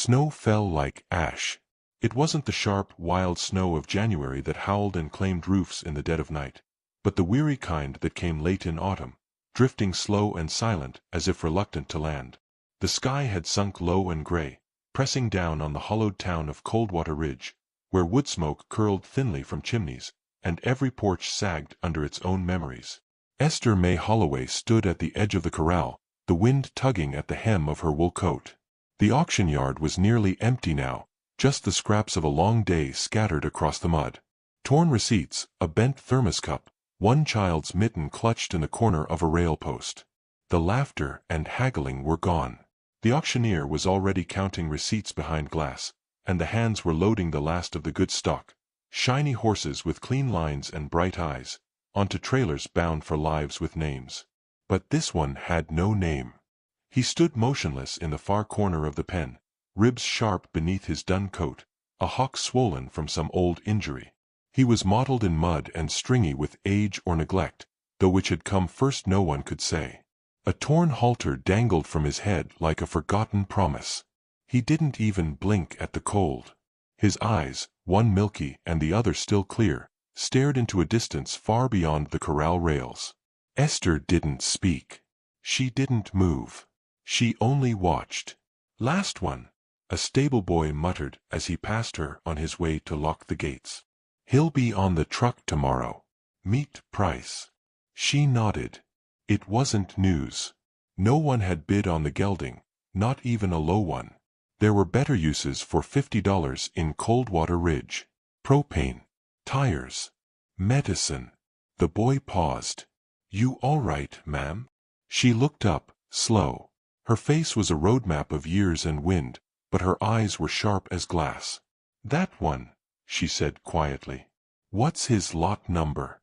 Snow fell like ash. It wasn't the sharp, wild snow of January that howled and claimed roofs in the dead of night, but the weary kind that came late in autumn, drifting slow and silent as if reluctant to land. The sky had sunk low and gray, pressing down on the hollowed town of Coldwater Ridge, where wood smoke curled thinly from chimneys, and every porch sagged under its own memories. Esther May Holloway stood at the edge of the corral, the wind tugging at the hem of her wool coat. The auction yard was nearly empty now, just the scraps of a long day scattered across the mud. Torn receipts, a bent thermos cup, one child's mitten clutched in the corner of a rail post. The laughter and haggling were gone. The auctioneer was already counting receipts behind glass, and the hands were loading the last of the good stock, shiny horses with clean lines and bright eyes, onto trailers bound for lives with names. But this one had no name. He stood motionless in the far corner of the pen, ribs sharp beneath his dun coat, a hock swollen from some old injury. He was mottled in mud and stringy with age or neglect, though which had come first no one could say. A torn halter dangled from his head like a forgotten promise. He didn't even blink at the cold. His eyes, one milky and the other still clear, stared into a distance far beyond the corral rails. Esther didn't speak. She didn't move. She only watched. "Last one," a stable boy muttered as he passed her on his way to lock the gates. "He'll be on the truck tomorrow. Meet Price." She nodded. It wasn't news. No one had bid on the gelding, not even a low one. There were better uses for $50 in Coldwater Ridge. Propane. Tires. Medicine. The boy paused. "You all right, ma'am?" She looked up, slow. Her face was a roadmap of years and wind, but her eyes were sharp as glass. "That one," she said quietly. "What's his lot number?"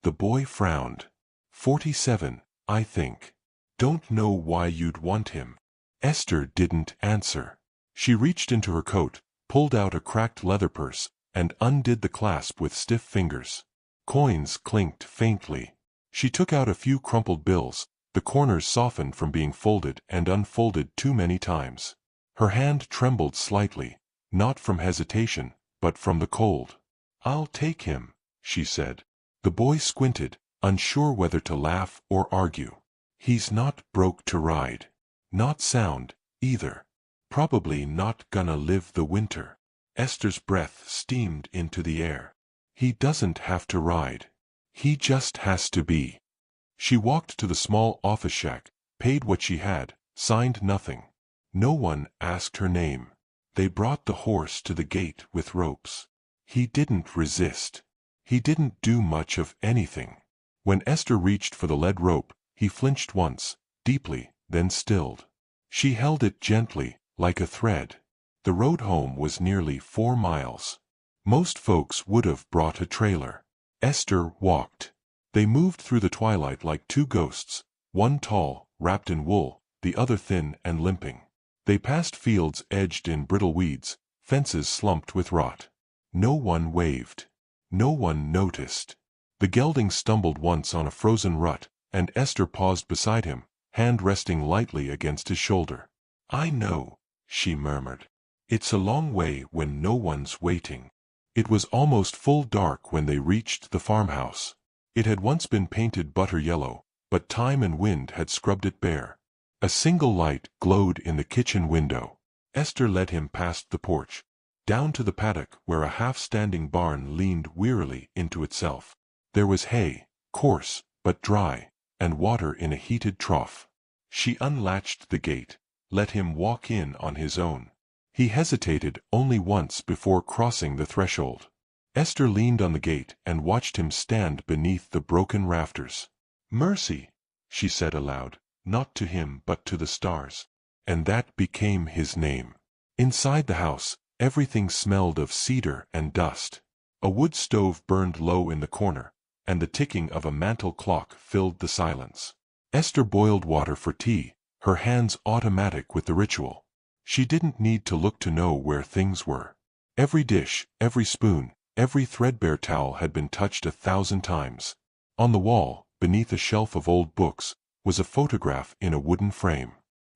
The boy frowned. 47, I think. "Don't know why you'd want him." Esther didn't answer. She reached into her coat, pulled out a cracked leather purse, and undid the clasp with stiff fingers. Coins clinked faintly. She took out a few crumpled bills, the corners softened from being folded and unfolded too many times. Her hand trembled slightly, not from hesitation, but from the cold. "I'll take him," she said. The boy squinted, unsure whether to laugh or argue. "He's not broke to ride. Not sound, either. Probably not gonna live the winter." Esther's breath steamed into the air. "He doesn't have to ride. He just has to be." She walked to the small office shack, paid what she had, signed nothing. No one asked her name. They brought the horse to the gate with ropes. He didn't resist. He didn't do much of anything. When Esther reached for the lead rope, he flinched once, deeply, then stilled. She held it gently, like a thread. The road home was nearly 4 miles. Most folks would have brought a trailer. Esther walked. They moved through the twilight like two ghosts, one tall, wrapped in wool, the other thin and limping. They passed fields edged in brittle weeds, fences slumped with rot. No one waved. No one noticed. The gelding stumbled once on a frozen rut, and Esther paused beside him, hand resting lightly against his shoulder. "I know," she murmured. "It's a long way when no one's waiting." It was almost full dark when they reached the farmhouse. It had once been painted butter yellow, but time and wind had scrubbed it bare. A single light glowed in the kitchen window. Esther led him past the porch, down to the paddock where a half-standing barn leaned wearily into itself. There was hay, coarse but dry, and water in a heated trough. She unlatched the gate, let him walk in on his own. He hesitated only once before crossing the threshold. Esther leaned on the gate and watched him stand beneath the broken rafters. "Mercy," she said aloud, not to him but to the stars. And that became his name. Inside the house, everything smelled of cedar and dust. A wood stove burned low in the corner, and the ticking of a mantel clock filled the silence. Esther boiled water for tea, her hands automatic with the ritual. She didn't need to look to know where things were. Every dish, every spoon, every threadbare towel had been touched 1,000 times. On the wall, beneath a shelf of old books, was a photograph in a wooden frame.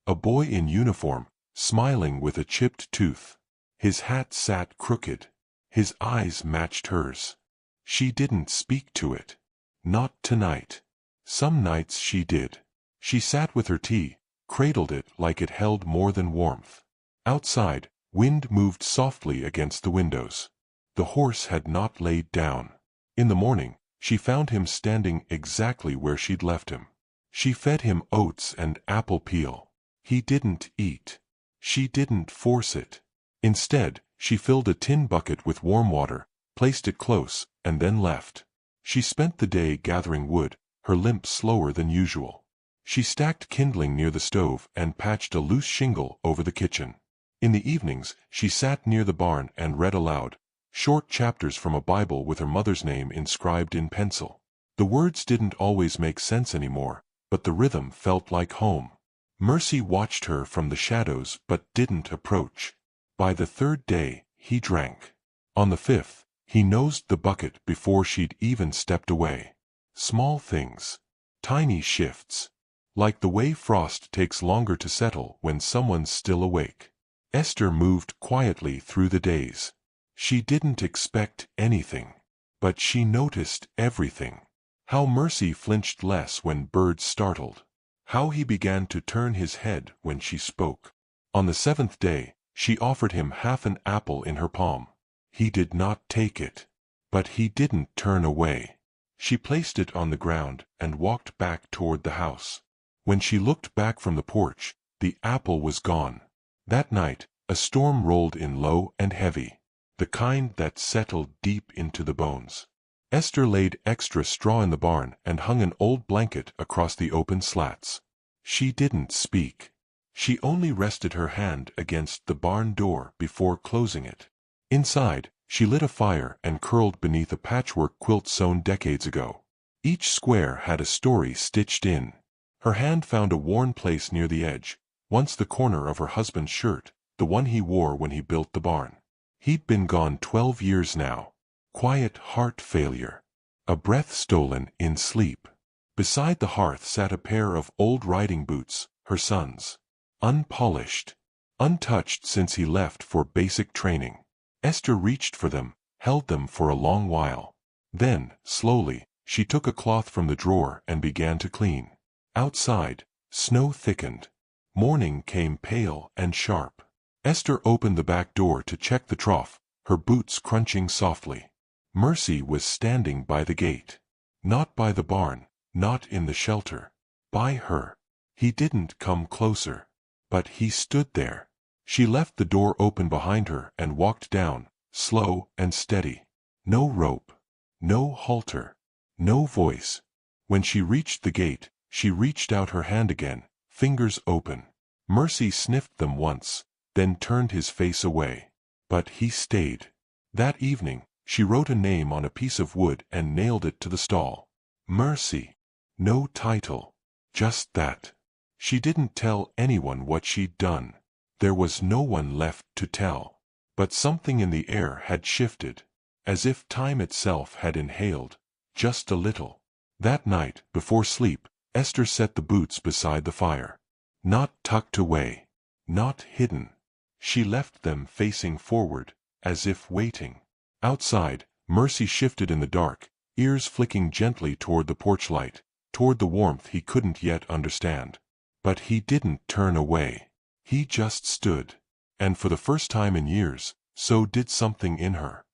A boy in uniform, smiling with a chipped tooth. His hat sat crooked. His eyes matched hers. She didn't speak to it. Not tonight. Some nights she did. She sat with her tea, cradled it like it held more than warmth. Outside, wind moved softly against the windows. The horse had not laid down. In the morning, she found him standing exactly where she'd left him. She fed him oats and apple peel. He didn't eat. She didn't force it. Instead, she filled a tin bucket with warm water, placed it close, and then left. She spent the day gathering wood, her limp slower than usual. She stacked kindling near the stove and patched a loose shingle over the kitchen. In the evenings, she sat near the barn and read aloud, short chapters from a Bible with her mother's name inscribed in pencil. The words didn't always make sense anymore, but the rhythm felt like home. Mercy watched her from the shadows but didn't approach. By the third day, he drank. On the fifth, he nosed the bucket before she'd even stepped away. Small things. Tiny shifts. Like the way frost takes longer to settle when someone's still awake. Esther moved quietly through the days. She didn't expect anything. But she noticed everything. How Mercy flinched less when birds startled. How he began to turn his head when she spoke. On the seventh day, she offered him half an apple in her palm. He did not take it. But he didn't turn away. She placed it on the ground and walked back toward the house. When she looked back from the porch, the apple was gone. That night, a storm rolled in low and heavy. The kind that settled deep into the bones. Esther laid extra straw in the barn and hung an old blanket across the open slats. She didn't speak. She only rested her hand against the barn door before closing it. Inside, she lit a fire and curled beneath a patchwork quilt sewn decades ago. Each square had a story stitched in. Her hand found a worn place near the edge, once the corner of her husband's shirt, the one he wore when he built the barn. He'd been gone 12 years now. Quiet heart failure. A breath stolen in sleep. Beside the hearth sat a pair of old riding boots, her son's. Unpolished. Untouched since he left for basic training. Esther reached for them, held them for a long while. Then, slowly, she took a cloth from the drawer and began to clean. Outside, snow thickened. Morning came pale and sharp. Esther opened the back door to check the trough, her boots crunching softly. Mercy was standing by the gate. Not by the barn, not in the shelter. By her. He didn't come closer. But he stood there. She left the door open behind her and walked down, slow and steady. No rope. No halter. No voice. When she reached the gate, she reached out her hand again, fingers open. Mercy sniffed them once, then turned his face away. But he stayed. That evening, she wrote a name on a piece of wood and nailed it to the stall. Mercy. No title. Just that. She didn't tell anyone what she'd done. There was no one left to tell. But something in the air had shifted, as if time itself had inhaled, just a little. That night, before sleep, Esther set the boots beside the fire. Not tucked away. Not hidden. She left them facing forward, as if waiting. Outside, Mercy shifted in the dark, ears flicking gently toward the porch light, toward the warmth he couldn't yet understand. But he didn't turn away. He just stood. And for the first time in years, so did something in her.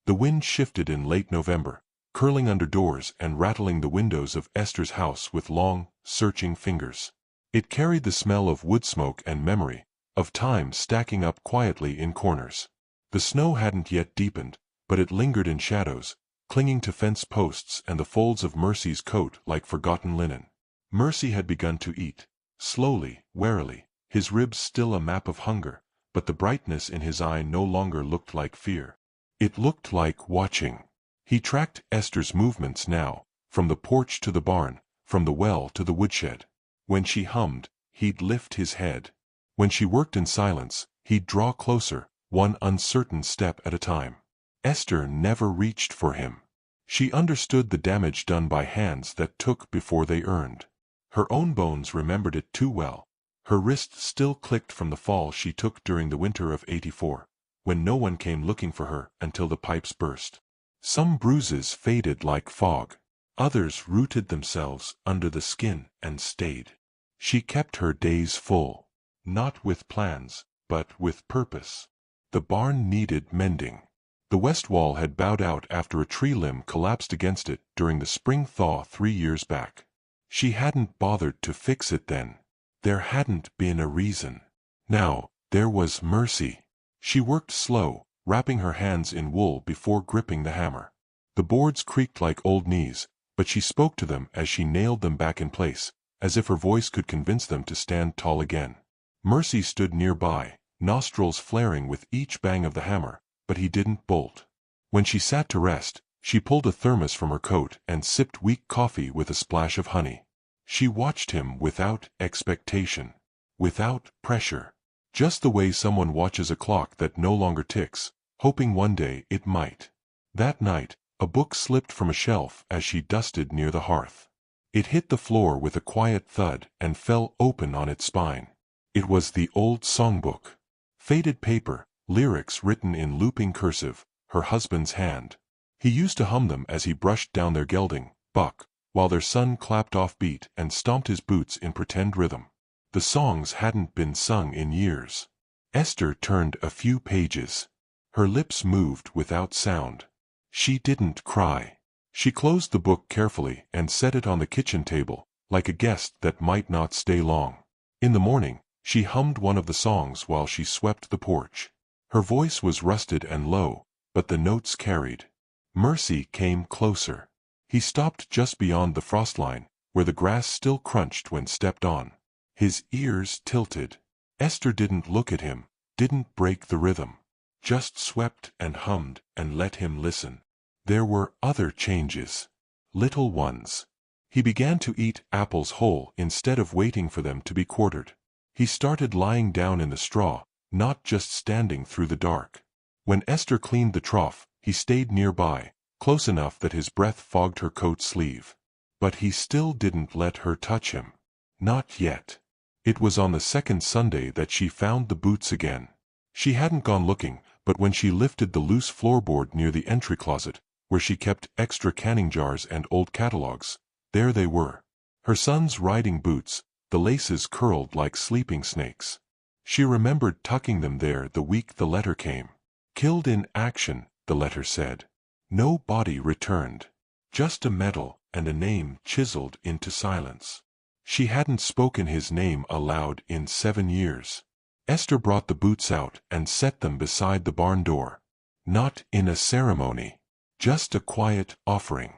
The wind shifted in late November, curling under doors and rattling the windows of Esther's house with long, searching fingers. It carried the smell of wood smoke and memory, of time stacking up quietly in corners. The snow hadn't yet deepened, but it lingered in shadows, clinging to fence posts and the folds of Mercy's coat like forgotten linen. Mercy had begun to eat, slowly, warily, his ribs still a map of hunger, but the brightness in his eye no longer looked like fear. It looked like watching. He tracked Esther's movements now, from the porch to the barn, from the well to the woodshed. When she hummed, he'd lift his head. When she worked in silence, he'd draw closer, one uncertain step at a time. Esther never reached for him. She understood the damage done by hands that took before they earned. Her own bones remembered it too well. Her wrist still clicked from the fall she took during the winter of '84, when no one came looking for her until the pipes burst. Some bruises faded like fog. Others rooted themselves under the skin and stayed. She kept her days full, not with plans, but with purpose. The barn needed mending. The west wall had bowed out after a tree limb collapsed against it during the spring thaw 3 years back. She hadn't bothered to fix it then. There hadn't been a reason. Now, there was Mercy. She worked slow, wrapping her hands in wool before gripping the hammer. The boards creaked like old knees, but she spoke to them as she nailed them back in place, as if her voice could convince them to stand tall again. Mercy stood nearby, nostrils flaring with each bang of the hammer, but he didn't bolt. When she sat to rest, she pulled a thermos from her coat and sipped weak coffee with a splash of honey. She watched him without expectation, without pressure, just the way someone watches a clock that no longer ticks, hoping one day it might. That night, a book slipped from a shelf as she dusted near the hearth. It hit the floor with a quiet thud and fell open on its spine. It was the old songbook. Faded paper, lyrics written in looping cursive, her husband's hand. He used to hum them as he brushed down their gelding, Buck, while their son clapped off beat and stomped his boots in pretend rhythm. The songs hadn't been sung in years. Esther turned a few pages. Her lips moved without sound. She didn't cry. She closed the book carefully and set it on the kitchen table, like a guest that might not stay long. In the morning, she hummed one of the songs while she swept the porch. Her voice was rusted and low, but the notes carried. Mercy came closer. He stopped just beyond the frost line, where the grass still crunched when stepped on. His ears tilted. Esther didn't look at him, didn't break the rhythm. Just swept and hummed and let him listen. There were other changes. Little ones. He began to eat apples whole instead of waiting for them to be quartered. He started lying down in the straw, not just standing through the dark. When Esther cleaned the trough, he stayed nearby, close enough that his breath fogged her coat sleeve. But he still didn't let her touch him. Not yet. It was on the second Sunday that she found the boots again. She hadn't gone looking, but when she lifted the loose floorboard near the entry closet, where she kept extra canning jars and old catalogs, there they were. Her son's riding boots, the laces curled like sleeping snakes. She remembered tucking them there the week the letter came. Killed in action, the letter said. No body returned. Just a medal and a name chiseled into silence. She hadn't spoken his name aloud in 7 years. Esther brought the boots out and set them beside the barn door. Not in a ceremony. Just a quiet offering.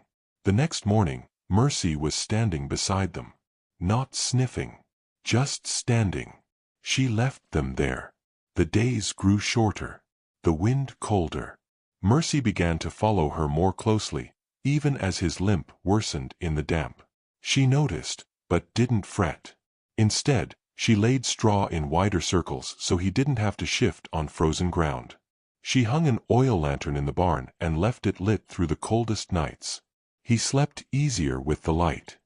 The next morning, Mercy was standing beside them. Not sniffing. Just standing. She left them there. The days grew shorter. The wind colder. Mercy began to follow her more closely, even as his limp worsened in the damp. She noticed, but didn't fret. Instead, she laid straw in wider circles so he didn't have to shift on frozen ground. She hung an oil lantern in the barn and left it lit through the coldest nights. He slept easier with the light.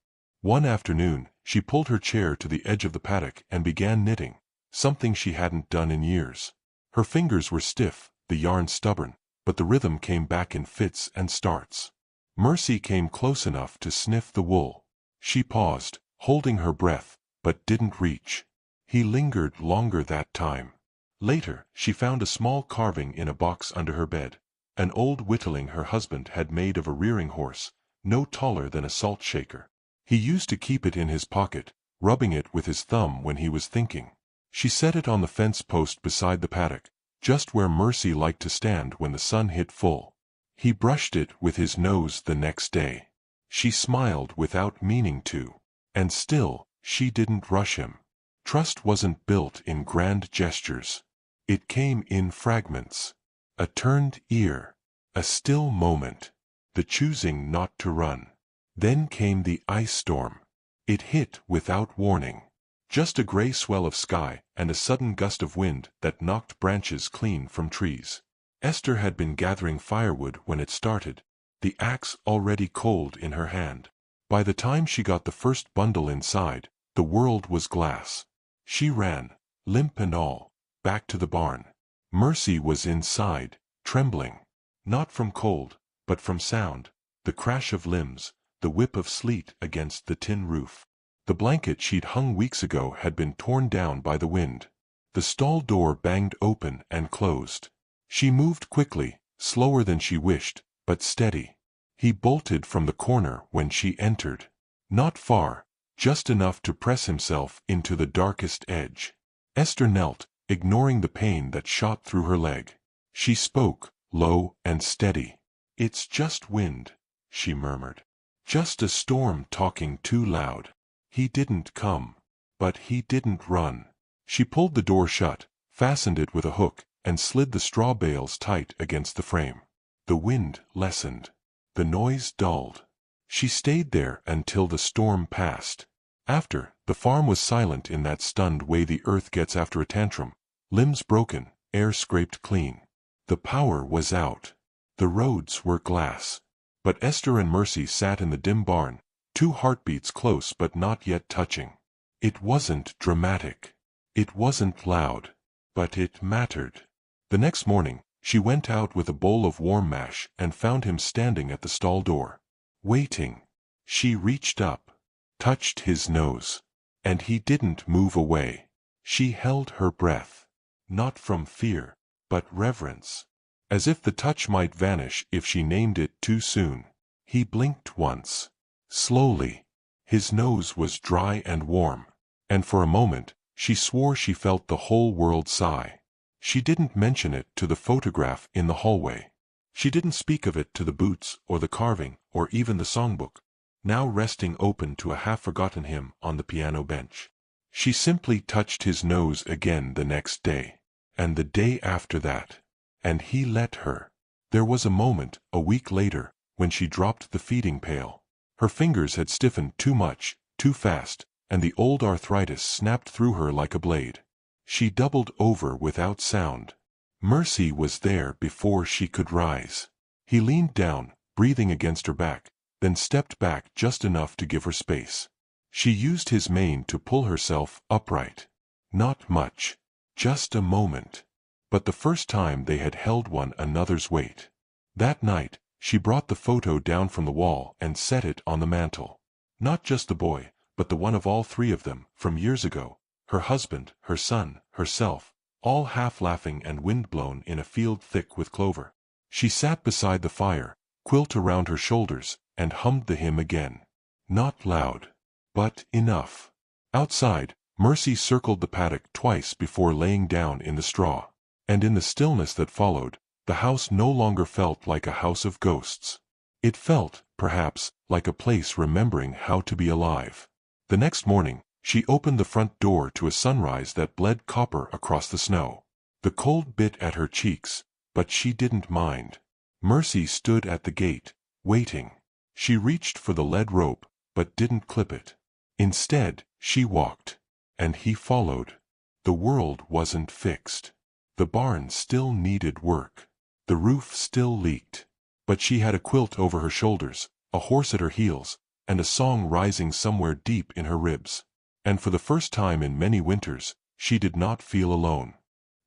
One afternoon, she pulled her chair to the edge of the paddock and began knitting, something she hadn't done in years. Her fingers were stiff, the yarn stubborn, but the rhythm came back in fits and starts. Mercy came close enough to sniff the wool. She paused, holding her breath, but didn't reach. He lingered longer that time. Later, she found a small carving in a box under her bed, an old whittling her husband had made of a rearing horse, no taller than a salt shaker. He used to keep it in his pocket, rubbing it with his thumb when he was thinking. She set it on the fence post beside the paddock, just where Mercy liked to stand when the sun hit full. He brushed it with his nose the next day. She smiled without meaning to. And still, she didn't rush him. Trust wasn't built in grand gestures. It came in fragments. A turned ear. A still moment. The choosing not to run. Then came the ice storm. It hit without warning. Just a gray swell of sky and a sudden gust of wind that knocked branches clean from trees. Esther had been gathering firewood when it started, the axe already cold in her hand. By the time she got the first bundle inside, the world was glass. She ran, limp and all, back to the barn. Mercy was inside, trembling. Not from cold, but from sound, the crash of limbs, the whip of sleet against the tin roof. The blanket she'd hung weeks ago had been torn down by the wind. The stall door banged open and closed. She moved quickly, slower than she wished, but steady. He bolted from the corner when she entered. Not far, just enough to press himself into the darkest edge. Esther knelt, ignoring the pain that shot through her leg. She spoke, low and steady. "It's just wind," she murmured. "Just a storm talking too loud." He didn't come. But he didn't run. She pulled the door shut, fastened it with a hook, and slid the straw bales tight against the frame. The wind lessened. The noise dulled. She stayed there until the storm passed. After, the farm was silent in that stunned way the earth gets after a tantrum. Limbs broken, air scraped clean. The power was out. The roads were glass. But Esther and Mercy sat in the dim barn, 2 heartbeats close but not yet touching. It wasn't dramatic. It wasn't loud. But it mattered. The next morning, she went out with a bowl of warm mash and found him standing at the stall door. Waiting. She reached up, touched his nose. And he didn't move away. She held her breath. Not from fear, but reverence. As if the touch might vanish if she named it too soon. He blinked once. Slowly. His nose was dry and warm. And for a moment, she swore she felt the whole world sigh. She didn't mention it to the photograph in the hallway. She didn't speak of it to the boots or the carving or even the songbook, now resting open to a half-forgotten hymn on the piano bench. She simply touched his nose again the next day. And the day after that. And he let her. There was a moment, a week later, when she dropped the feeding pail. Her fingers had stiffened too much, too fast, and the old arthritis snapped through her like a blade. She doubled over without sound. Mercy was there before she could rise. He leaned down, breathing against her back, then stepped back just enough to give her space. She used his mane to pull herself upright. Not much. Just a moment. But the first time they had held one another's weight. That night, she brought the photo down from the wall and set it on the mantel. Not just the boy, but the one of all 3 of them, from years ago. Her husband, her son, herself, all half-laughing and wind-blown in a field thick with clover. She sat beside the fire, quilt around her shoulders, and hummed the hymn again. Not loud. But enough. Outside, Mercy circled the paddock twice before laying down in the straw. And in the stillness that followed, the house no longer felt like a house of ghosts. It felt, perhaps, like a place remembering how to be alive. The next morning, she opened the front door to a sunrise that bled copper across the snow. The cold bit at her cheeks, but she didn't mind. Mercy stood at the gate, waiting. She reached for the lead rope, but didn't clip it. Instead, she walked. And he followed. The world wasn't fixed. The barn still needed work. The roof still leaked. But she had a quilt over her shoulders, a horse at her heels, and a song rising somewhere deep in her ribs. And for the first time in many winters, she did not feel alone.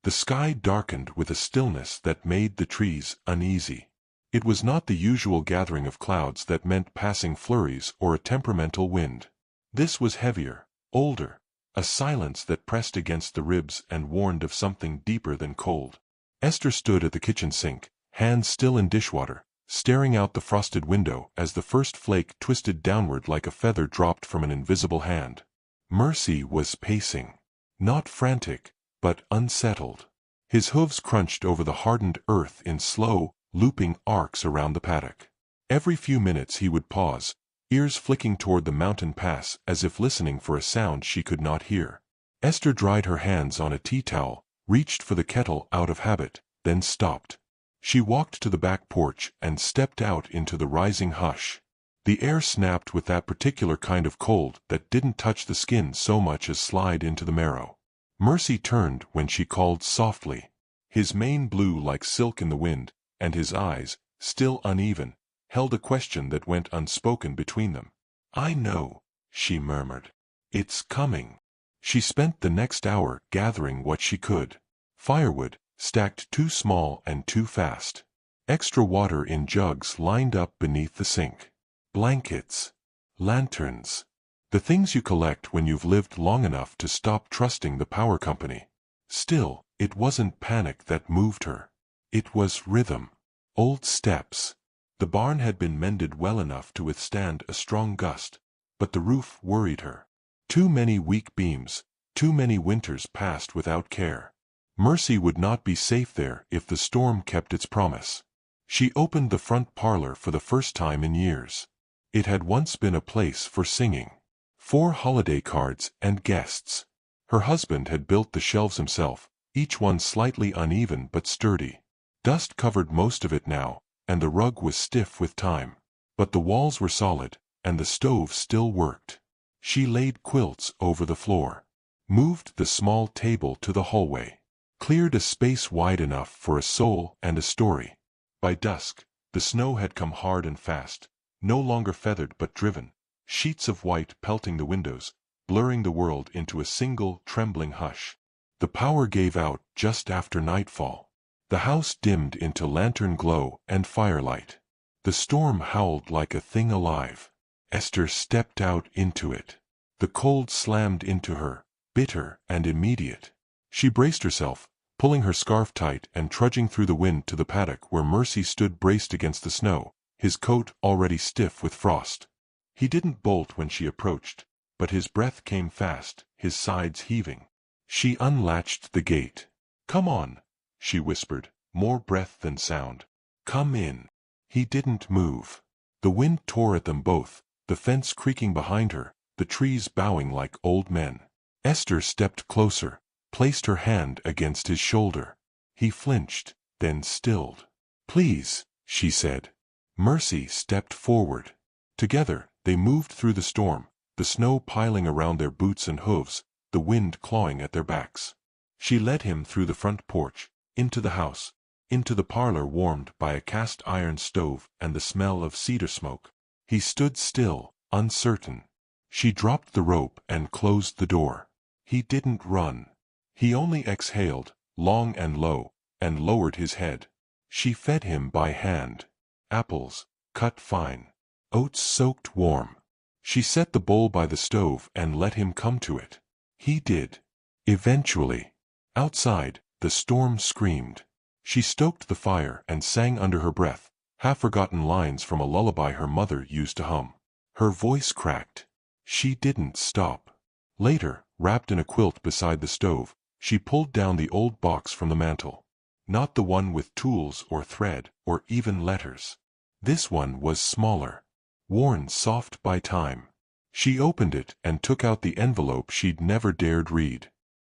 The sky darkened with a stillness that made the trees uneasy. It was not the usual gathering of clouds that meant passing flurries or a temperamental wind. This was heavier, older, a silence that pressed against the ribs and warned of something deeper than cold. Esther stood at the kitchen sink, hands still in dishwater, staring out the frosted window as the first flake twisted downward like a feather dropped from an invisible hand. Mercy was pacing. Not frantic, but unsettled. His hooves crunched over the hardened earth in slow, looping arcs around the paddock. Every few minutes he would pause, ears flicking toward the mountain pass as if listening for a sound she could not hear. Esther dried her hands on a tea towel, reached for the kettle out of habit, then stopped. She walked to the back porch and stepped out into the rising hush. The air snapped with that particular kind of cold that didn't touch the skin so much as slide into the marrow. Mercy turned when she called softly. His mane blew like silk in the wind, and his eyes, still uneven, held a question that went unspoken between them. "I know," she murmured. "It's coming." She spent the next hour gathering what she could. Firewood, stacked too small and too fast. Extra water in jugs lined up beneath the sink. Blankets. Lanterns. The things you collect when you've lived long enough to stop trusting the power company. Still, it wasn't panic that moved her. It was rhythm. Old steps. The barn had been mended well enough to withstand a strong gust, but the roof worried her. Too many weak beams, too many winters passed without care. Mercy would not be safe there if the storm kept its promise. She opened the front parlor for the first time in years. It had once been a place for singing. 4 holiday cards and guests. Her husband had built the shelves himself, each one slightly uneven but sturdy. Dust covered most of it now, and the rug was stiff with time. But the walls were solid, and the stove still worked. She laid quilts over the floor. Moved the small table to the hallway. Cleared a space wide enough for a soul and a story. By dusk, the snow had come hard and fast, no longer feathered but driven, sheets of white pelting the windows, blurring the world into a single, trembling hush. The power gave out just after nightfall. The house dimmed into lantern glow and firelight. The storm howled like a thing alive. Esther stepped out into it. The cold slammed into her, bitter and immediate. She braced herself, pulling her scarf tight and trudging through the wind to the paddock where Mercy stood braced against the snow, his coat already stiff with frost. He didn't bolt when she approached, but his breath came fast, his sides heaving. She unlatched the gate. "Come on," she whispered, more breath than sound. "Come in." He didn't move. The wind tore at them both, the fence creaking behind her, the trees bowing like old men. Esther stepped closer, placed her hand against his shoulder. He flinched, then stilled. "Please," she said. Mercy stepped forward. Together, they moved through the storm, the snow piling around their boots and hooves, the wind clawing at their backs. She led him through the front porch, into the house, into the parlor warmed by a cast-iron stove and the smell of cedar smoke. He stood still, uncertain. She dropped the rope and closed the door. He didn't run. He only exhaled, long and low, and lowered his head. She fed him by hand. Apples, cut fine. Oats soaked warm. She set the bowl by the stove and let him come to it. He did. Eventually. Outside, the storm screamed. She stoked the fire and sang under her breath, half-forgotten lines from a lullaby her mother used to hum. Her voice cracked. She didn't stop. Later, wrapped in a quilt beside the stove, she pulled down the old box from the mantel. Not the one with tools or thread or even letters. This one was smaller. Worn soft by time. She opened it and took out the envelope she'd never dared read.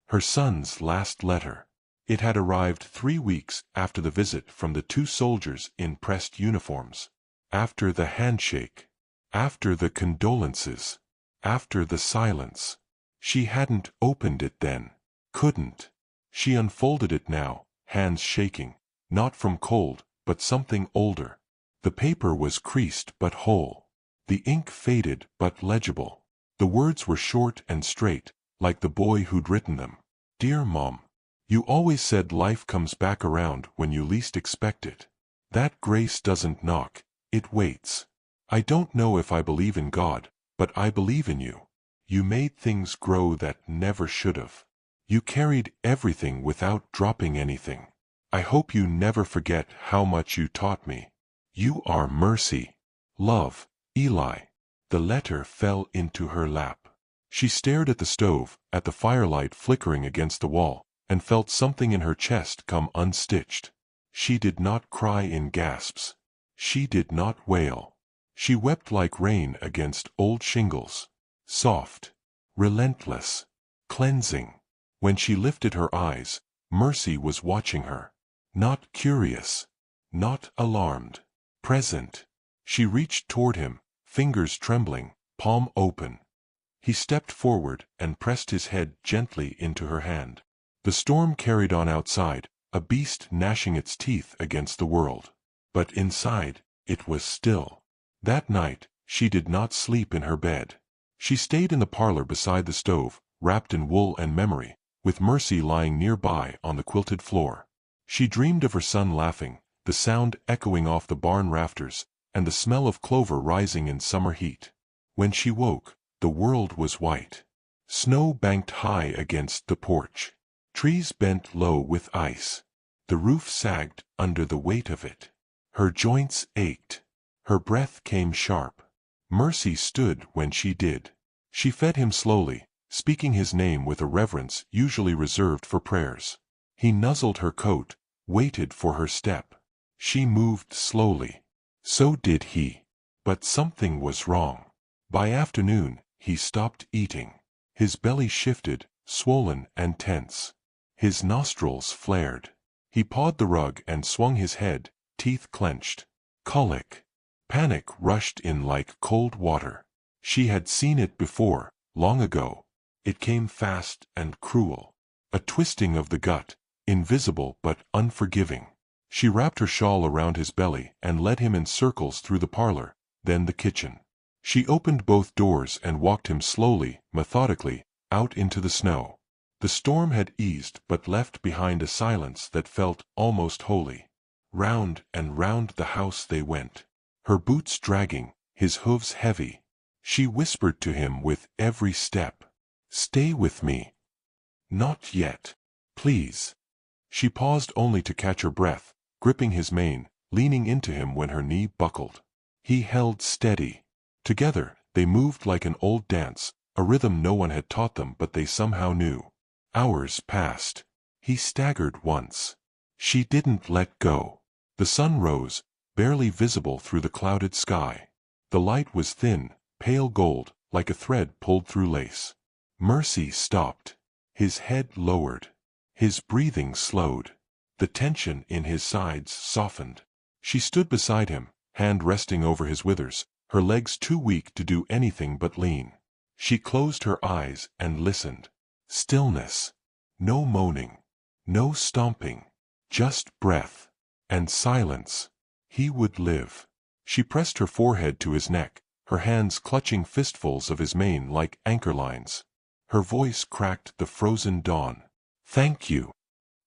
Her son's last letter. It had arrived 3 weeks after the visit from the 2 soldiers in pressed uniforms. After the handshake. After the condolences. After the silence. She hadn't opened it then. Couldn't. She unfolded it now, hands shaking, not from cold, but something older. The paper was creased but whole. The ink faded but legible. The words were short and straight, like the boy who'd written them. "Dear Mom, you always said life comes back around when you least expect it. That grace doesn't knock, it waits. I don't know if I believe in God, but I believe in you. You made things grow that never should've. You carried everything without dropping anything. I hope you never forget how much you taught me. You are Mercy. Love, Eli." The letter fell into her lap. She stared at the stove, at the firelight flickering against the wall, and felt something in her chest come unstitched. She did not cry in gasps. She did not wail. She wept like rain against old shingles. Soft. Relentless. Cleansing. When she lifted her eyes, Mercy was watching her. Not curious. Not alarmed. Present. She reached toward him, fingers trembling, palm open. He stepped forward and pressed his head gently into her hand. The storm carried on outside, a beast gnashing its teeth against the world. But inside, it was still. That night, she did not sleep in her bed. She stayed in the parlor beside the stove, wrapped in wool and memory, with Mercy lying nearby on the quilted floor. She dreamed of her son laughing, the sound echoing off the barn rafters, and the smell of clover rising in summer heat. When she woke, the world was white. Snow banked high against the porch. Trees bent low with ice. The roof sagged under the weight of it. Her joints ached. Her breath came sharp. Mercy stood when she did. She fed him slowly, speaking his name with a reverence usually reserved for prayers. He nuzzled her coat, waited for her step. She moved slowly. So did he. But something was wrong. By afternoon, he stopped eating. His belly shifted, swollen and tense. His nostrils flared. He pawed the rug and swung his head, teeth clenched. Colic. Panic rushed in like cold water. She had seen it before, long ago. It came fast and cruel. A twisting of the gut, invisible but unforgiving. She wrapped her shawl around his belly and led him in circles through the parlor, then the kitchen. She opened both doors and walked him slowly, methodically, out into the snow. The storm had eased but left behind a silence that felt almost holy. Round and round the house they went, her boots dragging, his hooves heavy. She whispered to him with every step, "Stay with me." "Not yet. Please." She paused only to catch her breath, gripping his mane, leaning into him when her knee buckled. He held steady. Together, they moved like an old dance, a rhythm no one had taught them but they somehow knew. Hours passed. He staggered once. She didn't let go. The sun rose, barely visible through the clouded sky. The light was thin, pale gold, like a thread pulled through lace. Mercy stopped. His head lowered. His breathing slowed. The tension in his sides softened. She stood beside him, hand resting over his withers, her legs too weak to do anything but lean. She closed her eyes and listened. Stillness. No moaning. No stomping. Just breath. And silence. He would live. She pressed her forehead to his neck, her hands clutching fistfuls of his mane like anchor lines. Her voice cracked the frozen dawn. "Thank you."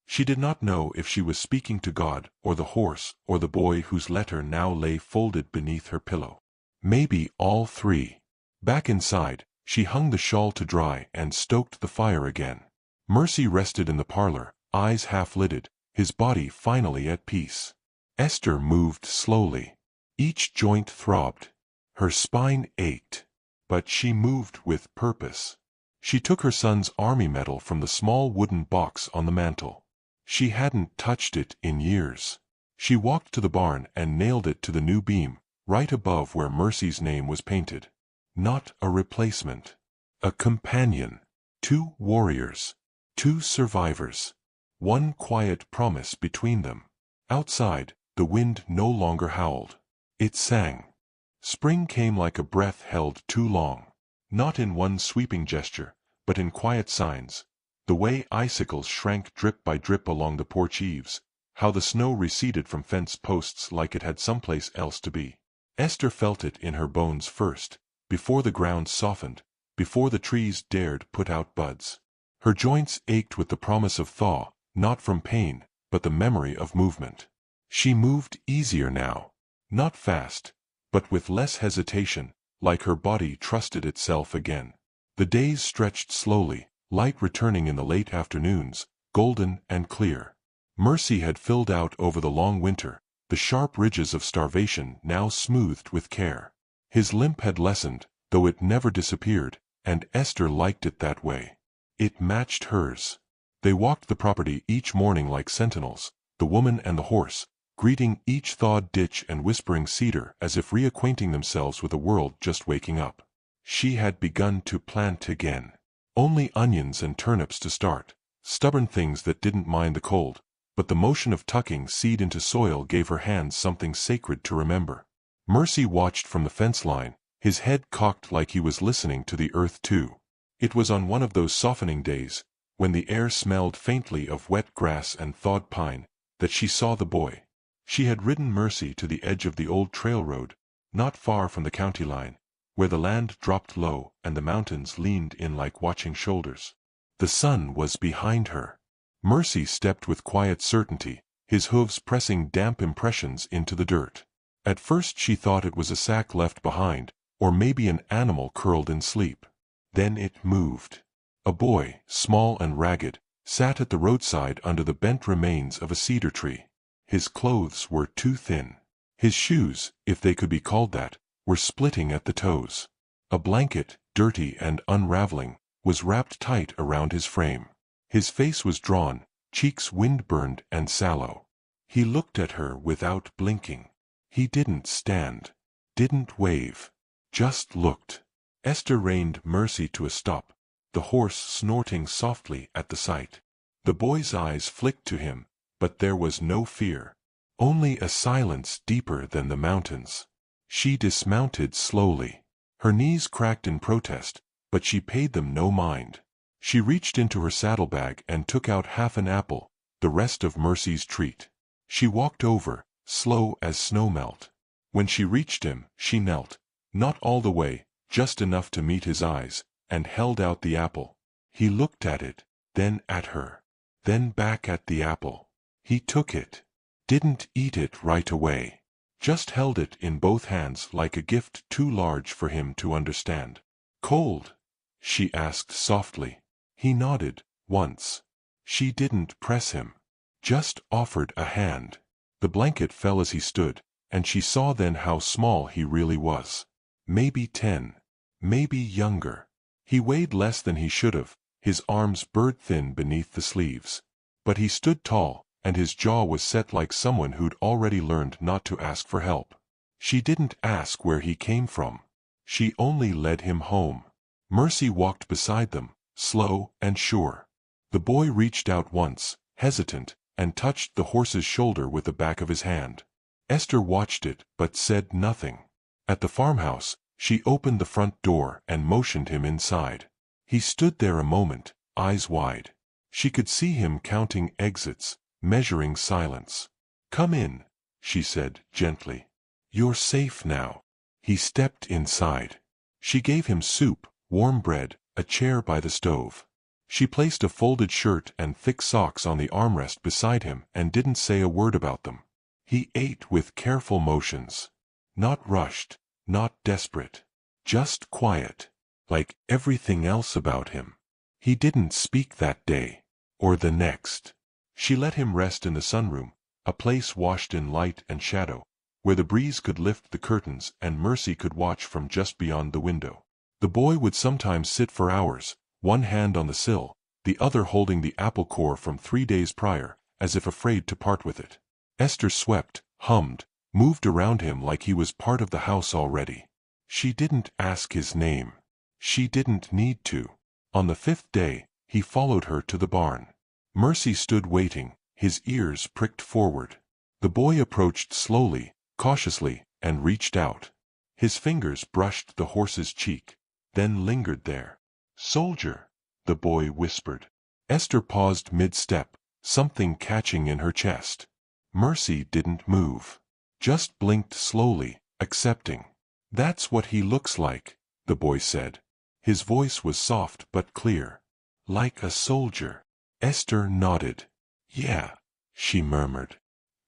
She did not know if she was speaking to God, or the horse, or the boy whose letter now lay folded beneath her pillow. Maybe all three. Back inside, she hung the shawl to dry and stoked the fire again. Mercy rested in the parlor, eyes half-lidded, his body finally at peace. Esther moved slowly. Each joint throbbed. Her spine ached. But she moved with purpose. She took her son's army medal from the small wooden box on the mantel. She hadn't touched it in years. She walked to the barn and nailed it to the new beam, right above where Mercy's name was painted. Not a replacement. A companion. 2 warriors. 2 survivors. One quiet promise between them. Outside, the wind no longer howled. It sang. Spring came like a breath held too long. Not in one sweeping gesture, but in quiet signs. The way icicles shrank drip by drip along the porch eaves, how the snow receded from fence posts like it had someplace else to be. Esther felt it in her bones first, before the ground softened, before the trees dared put out buds. Her joints ached with the promise of thaw, not from pain, but the memory of movement. She moved easier now. Not fast, but with less hesitation, like her body trusted itself again. The days stretched slowly, light returning in the late afternoons, golden and clear. Mercy had filled out over the long winter, the sharp ridges of starvation now smoothed with care. His limp had lessened, though it never disappeared, and Esther liked it that way. It matched hers. They walked the property each morning like sentinels, the woman and the horse, greeting each thawed ditch and whispering cedar as if reacquainting themselves with a world just waking up. She had begun to plant again. Only onions and turnips to start, stubborn things that didn't mind the cold, but the motion of tucking seed into soil gave her hands something sacred to remember. Mercy watched from the fence line, his head cocked like he was listening to the earth too. It was on one of those softening days, when the air smelled faintly of wet grass and thawed pine, that she saw the boy. She had ridden Mercy to the edge of the old trail road, not far from the county line, where the land dropped low and the mountains leaned in like watching shoulders. The sun was behind her. Mercy stepped with quiet certainty, his hooves pressing damp impressions into the dirt. At first she thought it was a sack left behind, or maybe an animal curled in sleep. Then it moved. A boy, small and ragged, sat at the roadside under the bent remains of a cedar tree. His clothes were too thin. His shoes, if they could be called that, were splitting at the toes. A blanket, dirty and unraveling, was wrapped tight around his frame. His face was drawn, cheeks wind-burned and sallow. He looked at her without blinking. He didn't stand, didn't wave, just looked. Esther reined Mercy to a stop, the horse snorting softly at the sight. The boy's eyes flicked to him, but there was no fear, only a silence deeper than the mountains. She dismounted slowly. Her knees cracked in protest, but she paid them no mind. She reached into her saddlebag and took out half an apple, the rest of Mercy's treat. She walked over, slow as snow melt. When she reached him, she knelt, not all the way, just enough to meet his eyes, and held out the apple. He looked at it, then at her, then back at the apple. He took it, didn't eat it right away, just held it in both hands like a gift too large for him to understand. "Cold?" she asked softly. He nodded, once. She didn't press him, just offered a hand. The blanket fell as he stood, and she saw then how small he really was. Maybe 10, maybe younger. He weighed less than he should have, his arms bird-thin beneath the sleeves. But he stood tall, and his jaw was set like someone who'd already learned not to ask for help. She didn't ask where he came from. She only led him home. Mercy walked beside them, slow and sure. The boy reached out once, hesitant, and touched the horse's shoulder with the back of his hand. Esther watched it, but said nothing. At the farmhouse, she opened the front door and motioned him inside. He stood there a moment, eyes wide. She could see him counting exits, measuring silence. "Come in," she said gently. "You're safe now." He stepped inside. She gave him soup, warm bread, a chair by the stove. She placed a folded shirt and thick socks on the armrest beside him and didn't say a word about them. He ate with careful motions. Not rushed, not desperate. Just quiet, like everything else about him. He didn't speak that day, or the next. She let him rest in the sunroom, a place washed in light and shadow, where the breeze could lift the curtains and Mercy could watch from just beyond the window. The boy would sometimes sit for hours, one hand on the sill, the other holding the apple core from 3 days prior, as if afraid to part with it. Esther swept, hummed, moved around him like he was part of the house already. She didn't ask his name. She didn't need to. On the 5th day, he followed her to the barn. Mercy stood waiting, his ears pricked forward. The boy approached slowly, cautiously, and reached out. His fingers brushed the horse's cheek, then lingered there. "Soldier," the boy whispered. Esther paused mid-step, something catching in her chest. Mercy didn't move, just blinked slowly, accepting. "That's what he looks like," the boy said. His voice was soft but clear. "Like a soldier." Esther nodded. "Yeah," she murmured.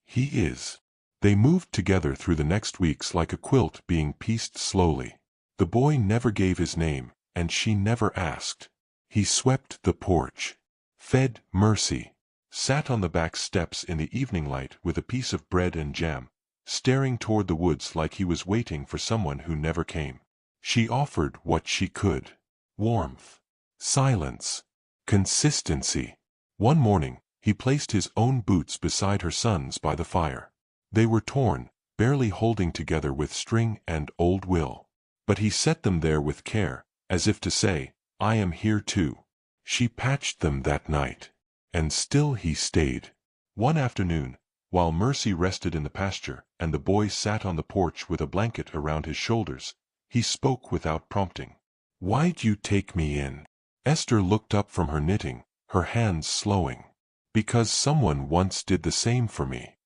"He is." They moved together through the next weeks like a quilt being pieced slowly. The boy never gave his name, and she never asked. He swept the porch, fed Mercy, sat on the back steps in the evening light with a piece of bread and jam, staring toward the woods like he was waiting for someone who never came. She offered what she could. Warmth, silence, consistency. One morning, he placed his own boots beside her son's by the fire. They were torn, barely holding together with string and old will. But he set them there with care, as if to say, "I am here too." She patched them that night. And still he stayed. One afternoon, while Mercy rested in the pasture and the boy sat on the porch with a blanket around his shoulders, he spoke without prompting. "Why'd you take me in?" Esther looked up from her knitting, her hands slowing. "Because someone once did the same for me."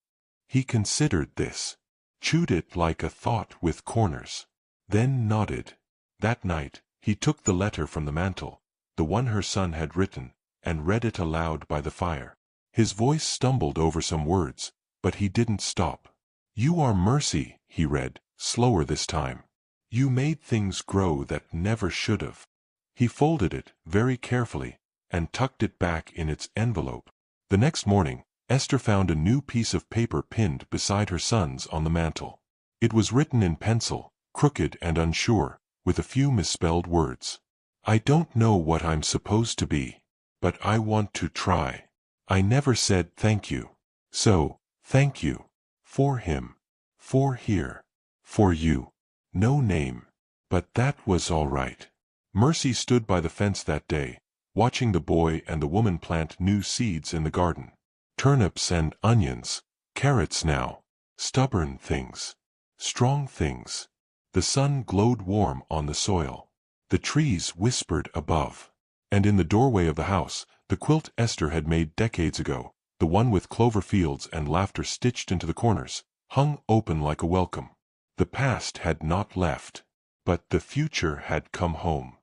He considered this, chewed it like a thought with corners, then nodded. That night, he took the letter from the mantel, the one her son had written, and read it aloud by the fire. His voice stumbled over some words, but he didn't stop. "You are mercy," he read, slower this time. "You made things grow that never should have." He folded it very carefully and tucked it back in its envelope. The next morning, Esther found a new piece of paper pinned beside her son's on the mantel. It was written in pencil, crooked and unsure, with a few misspelled words. "I don't know what I'm supposed to be, but I want to try. I never said thank you. So, thank you. For him. For here. For you. No name. But that was all right." Mercy stood by the fence that day, watching the boy and the woman plant new seeds in the garden. Turnips and onions, carrots now. Stubborn things. Strong things. The sun glowed warm on the soil. The trees whispered above. And in the doorway of the house, the quilt Esther had made decades ago, the one with clover fields and laughter stitched into the corners, hung open like a welcome. The past had not left, but the future had come home.